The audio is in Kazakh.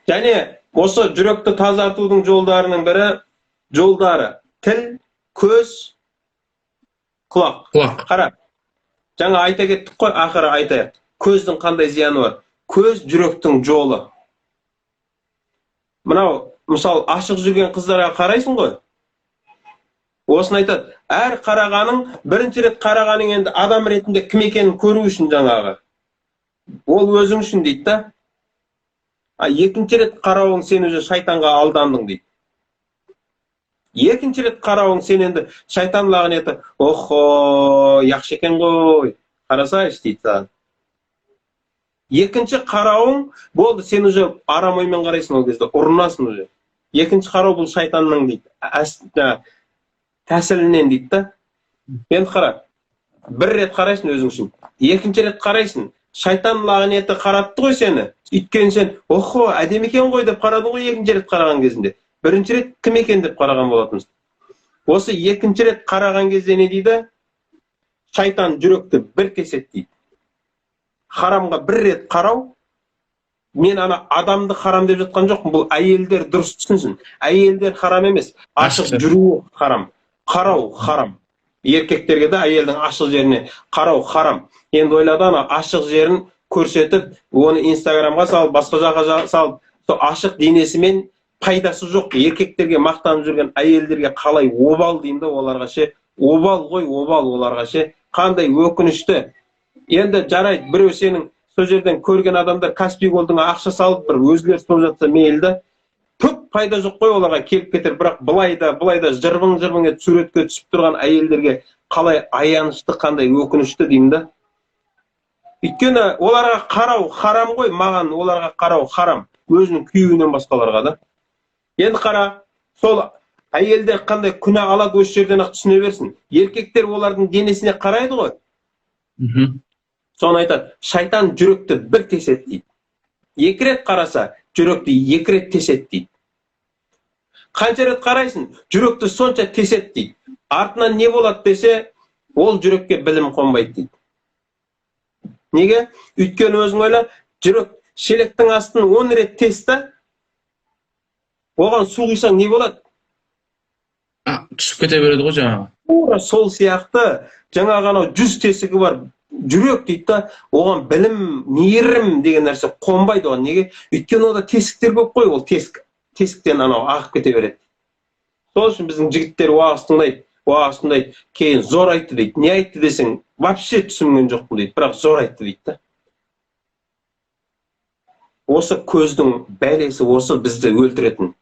Және осы жүректі тазартудың жолдарының жолдары тіл, көз, құлақ. Құлақ. Қара. Жаңа айта кеттік қой, ақыры айтайық. Көздің қандай зияны бар? Көз жүректің жолы. Мынау, мысалы, ашық жүрген қыздарға қарайсың ғой. Осыны айтады. Әр қарағаның, бірінші рет қарағаның енді адам ретінде кім екенін көру үшін жаңағы. Ол өзің үшін дейді да. Екінші рет қарауың сен өзі шайтанға алдандың дейді. Екінші рет қарауың сен енді шайтан лағнеті, охо, яқшы екен ғой, қарасайшы дейді. Екінші қарауың болды, сен уже арам оймен қарайсың ол кезде, ұрынасың уже. Екінші қарау бұл шайтанның дейді, тәсілінен дейді да. Енді қара, бір рет қарайсың өзің үшін, екінші рет қарайсың, шайтан лағнеті қаратты ғой сені. Өйткені сен, охо, әдемі екен ғой деп қарадың ғой екінші рет қараған кезінде. Бірінші рет кім екен деп қараған болатынсың. Осы екінші рет қараған кезде не дейді? Шайтан жүректі бір кесет дейді. Харамға бір рет қарау, мен ана адамды харам деп жатқан жоқпын, бұл әйелдер дұрыс түсінсін. Әйелдер харам емес, ашық жүру харам, қарау харам. Еркектерге де әйелдің ашық жеріне қарау харам. Енді ойлады ана ашық жерін көрсетіп, оны инстаграмға салып, басқа жаққа салып, ашық денесімен пайдасы жоқ. Еркектерге мақтанып жүрген әйелдерге қалай обал деймді, оларға ше, обал ғой, обал оларға ше, қандай өкінішті. Енді жарайды, біреу сенің сол жерден көрген адамдар Каспий Голдыңа ақша салып, бір өзгеріс болып жатса мейлді. Түк пайда жоқ қой оларға келіп кетер, бірақ былай да жырбың етіп суретке түсіп тұрған әйелдерге қалай аянышты, қандай өкінішті деймді. Өйткені оларға қарау харам ғой, маған оларға қарау харам, өзінің күйеуінен басқаларға да. Енді қара, сол әйелдер қандай күнә алады осы жерден ақ түсіне берсін. Еркектер олардың денесіне қарайды ғой. Соны айтады, шайтан жүректі бір тесет дейді. Екі рет қараса, жүректі екі рет тесет дейді. Қанша рет қарайсың, жүректі сонша тесет дейді. Артынан не болады десе, ол жүрекке білім қонбайды дейді. Неге? Өйткені өзің ойла, жүрек шелектің астын 10 рет тесті, оған су құйсаң не болады? Түсіп кете береді ғой жаңағы. Сол сияқты жаңағы анау 100 тесігі бар жүрек дейді да, оған білім, мейірім деген нәрсе қонбайды оған. Неге? Өйткені ода тесіктер көп қой, ол тесіктен анау ағып кете береді. Сол үшін біздің жігіттер уағыз тыңдайды, кейін зор айтты дейді. Не айтты десең, вообще түсінген жоқпын дейді, бірақ зор айтты дейді да. Осы көздің бәлесі осы бізді өлтіретін.